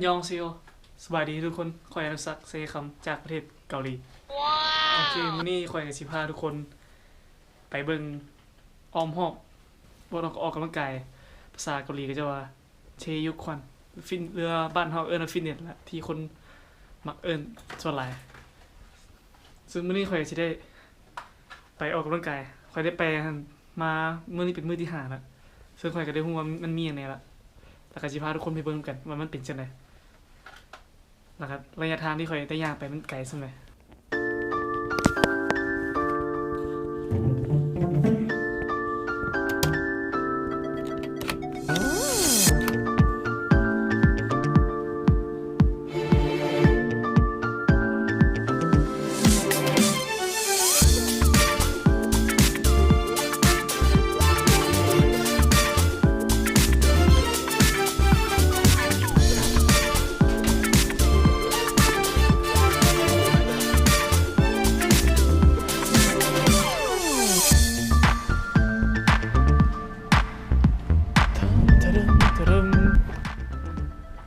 ยองเซียวสบายดีทุกคนคอยอนุสักเซคำจากประเทศเกาหลีโอเคมื้อนี้คอยกับสิพาทุกคนไปเบิ่งออมหอกบ่ออกกำลังกายภาษาเกาหลีก็จะว่าเชยุควันฟินเรือบ้านเฮาเอิ้นว่าฟิตเนสละที่คนมักเอิ้นส่วนหลายซึ่งมื้อนี้คอยสิได้ไปออกกำลังกายคอยได้ไปมามื้อนี้เป็นมื้อที่5แล้วซึ่งคอยก็ได้ฮู้ว่ามันมีหยังแหน่ละแล้วก็สิพาทุกคนไปเบิ่งกันว่ามันเป็นจังได๋นะครับระยะทางที่คอยได้ย่างไปมันไกลส่ำใด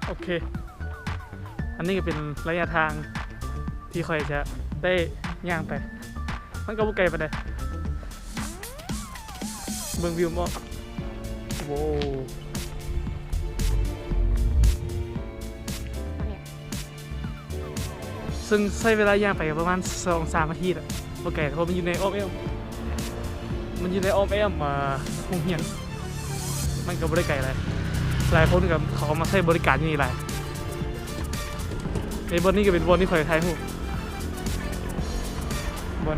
โอเคอันนี้ก็เป็นระยะทางที่คอยจะได้ย่างไปมันก็บ่ไกลปานใดเบิ่งวิวบ่โว้ซึ่งใช้เวลาย่างไปประมาณ 2-3 นาทีแหละบ่ไกลเพราะมันอยู่ในอ้อมแอมโรงเรียนมันก็บ่ได้ไกลอะไรหลายคนกับเขามาใช้บริการอยู่นี่หลายในบนนี้ก็เป็นบนที่คอยถ่ายรูปบน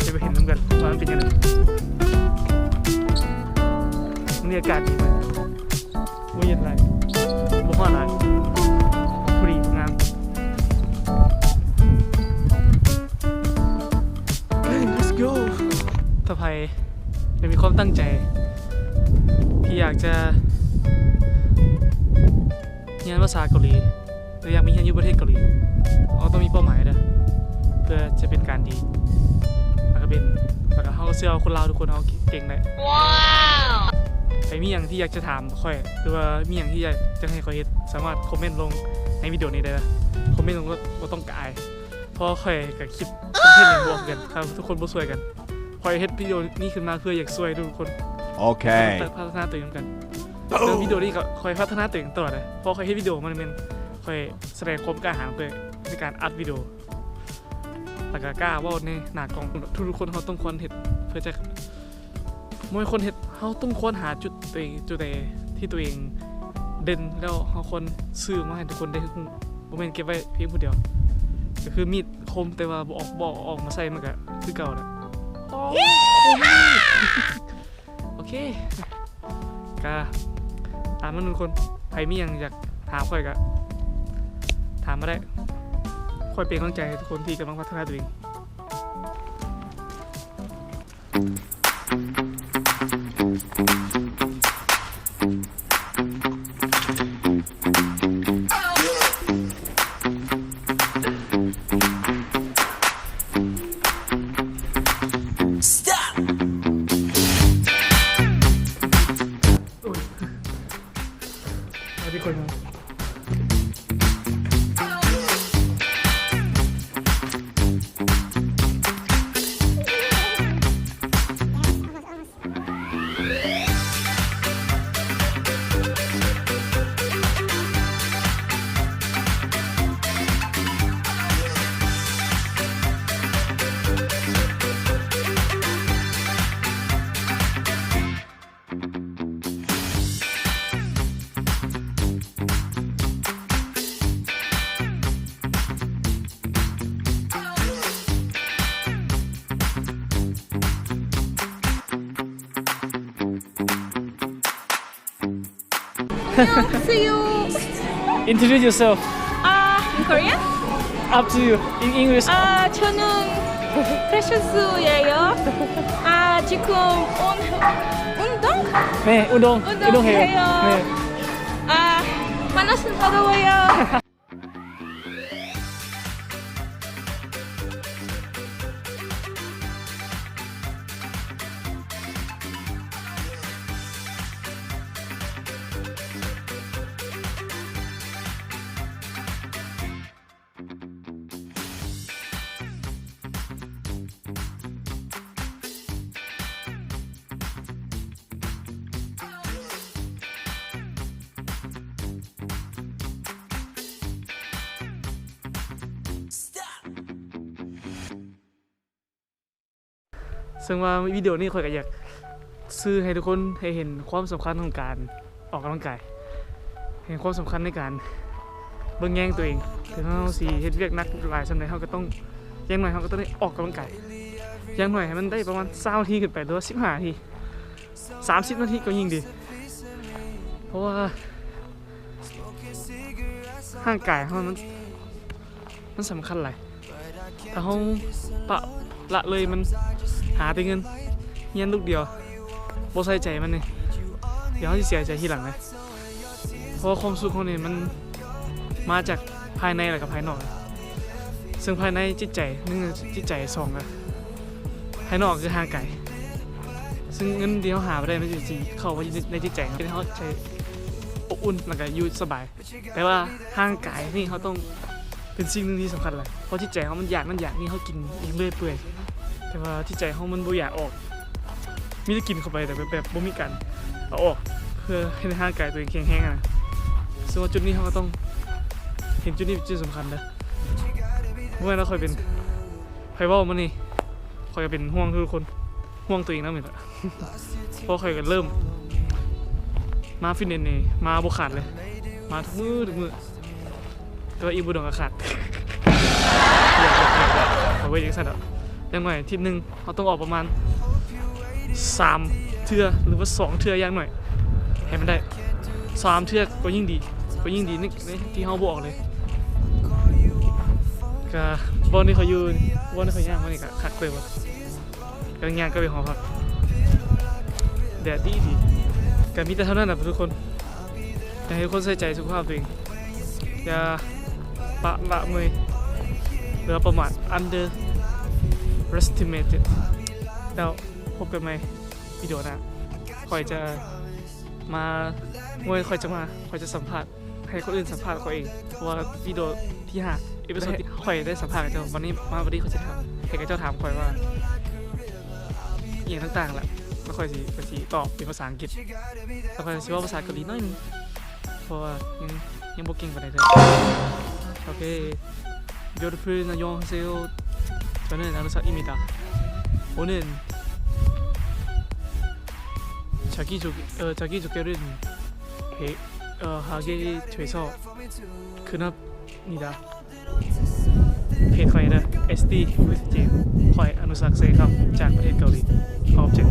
จะไปเห็นน้ำกันว่ามันเป็นยังไงนี่อากาศดีไหมไม่เย็นไรบ่ฮ้อนไรพอดีงามlet's go ถ้าใครมีความตั้งใจที่อยากจะเรียนภาษาเกาหลีหรืออยากมีเรียนอยู่ประเทศเกาหลีเราต้องมีเป้าหมายนะเพื่อจะเป็นการดีแล้วก็เขาเชื่อคนลาวทุกคนเขาเก่งเลยว้าวใครมีอย่างที่อยากจะถามค่อยหรือว่ามีอย่างที่อยากจะให้ค่อยเฮ็ดสามารถคอมเมนต์ลงในวิดีโอนี้ได้นะคอมเมนต์ลงว่าต้องกายเพราะค่อยกับคลิปคอนเทนต์อย่างบวกกันครับทุกคนบ่ช่วยกันค่อยเฮ็ดวิดีโอนี้ขึ้นมาเพื่ออยากช่วยทุกคนโอเคพัฒนาตัวเองกันเรื่องวิดีโอนี้ก็ค่อยพัฒนาตัวเองตลอดเลยเพราะค่อยเฮ็ดวิดีโอมันเป็นค่อยแสดงความกล้าหาญตัวเองในการอัดวิดีโอแล้วก็กล้าว่าในหน้ากล้องทุกคนเขาต้องควรเห็นเพื่อจะมวยคนเห็นเขาต้องควรหาจุดตัวเองจุดใดที่ตัวเองเด่นแล้วเขาควรซื้อมาให้ทุกคนได้บ่แม่นเก็บไว้เพียงผู้เดียวก็คือมีดคมแต่ว่าบ่ออกมาใส่มันก็คือเก่าแหละโอเคก็ตามนั้นทุกคนใครมีอย่างอยากถามค่อยก็ถามมาได้คอยเป็นกำลังใจให้ทุกคนที่กำลังพัฒนาตัวเองทุกคน See you. Introduce yourself. In Korean? Up to you. In English. 저는 프레셔스예요. 지금 운동? 네, 운동해요. 네. 만나서 반가워요.ซึ่งว่าวิดีโอนี้ข่อยก็อยากซื้อให้ทุกคนให้เห็นความสำคัญของการออกกำลังกายเห็นความสำคัญในการเบิ่งแย่งตัวเองถึงเราสิเฮ็ดเวียกหนักหลายสำหรับเราก็ต้องอย่างหน่อยเราก็ต้องได้ออกกำลังกายอย่างหน่อยให้มันได้ประมาณ20 นาทีขึ้นไปหรือว่า15 นาที30 นาทีก็ยิ่งดีเพราะว่าร่างกายเรามันสำคัญหลายถ้าเราปะละเลยมันหาแต่เงินเงี้ยลูกเดียวบ่ใส่ใจมันนี่เดี๋ยวเขาจะเสียใจทีหลังเลยเพราะความสุขของนี่มันมาจากภายในและกับภายนอกซึ่งภายในจิตใจนึงจิตใจสองอะภายนอกคือห่างไกลซึ่งเงินเดียวหาไปได้ไม่จริงๆเข้าไปในจิตใจเขาใช้อบอุ่นแล้วก็อยู่สบายแต่ว่าห่างไกลนี่เขาต้องเป็นสิ่งหนึ่งที่สำคัญเลยเพราะจิตใจเขามันอยากนี่เขากินเองเรื่อยเปื่อยแต่ว่าที่ใจเขามันบ่อยากออกมีแต่กินเข้าไปแต่แบบบ่มีกันเอาออกเพื่อให้ร่างกายตัวเองแข็งแรงนะซึ่งว่าจุดนี้เขาก็ต้องเห็นจุดนี้เป็นจุดสำคัญนะเมื่อเราคอยเป็นใครว่ามันนี่คอยเป็นห่วงทุกคนห่วงตัวเองนะเหมือนกันเพราะคอยกันเริ่มมาฟิตเนสนี่มาบุขาดเลยมาทุกมือแต่ว่าอีบุดงก็ขาดขอไว้ยังสั่นอ่ะอย่างหน่อยทีนึงเขาต้องออกประมาณ3 เทื่อหรือว่า2 เทื่ออย่างหน่อยให้มันได้3 เทื่อก็ยิ่งดีนี่ที่เขาบอกเลยก็บอลที่เขายืนบอลที่เขาย่างมันนี่ก็ขัดเลยวะก็ย่างก็ไปหอพักแดดดีก็มีแต่เท่านั้นนะทุกคนอยากให้ทุกคนใส่ใจสุขภาพตัวเองอย่าปะละเมยหรือประมาท underestimated แล้วพบกันไหมวิดีโอหน้าคอยจะมาคอยจะสัมภาษณ์ให้คนอื่นสัมภาษณ์เขาเองเพราะว่าวิดีโอที่5อีพิโซดที่คอยได้สัมภาษณ์กับเจ้าวันนี้เขาจะถามให้กับเจ้าถามคอยว่าอย่างต่างๆแหละแล้วคอยสิตอบเป็นภาษาอังกฤษแล้วคอยสิว่าภาษาเกาหลีน้อยนึงเพราะว่ายังบ่เก่งปานใดเลยโอเค여러분 안녕하세요. 저는 아누삭입니다. 오늘 자기소개를 하게 돼서 근합니다. เพจคอยนะ SD วิทย์เจมคอยอนุสักเซครับจากประเทศเกาหลีขอบคุณ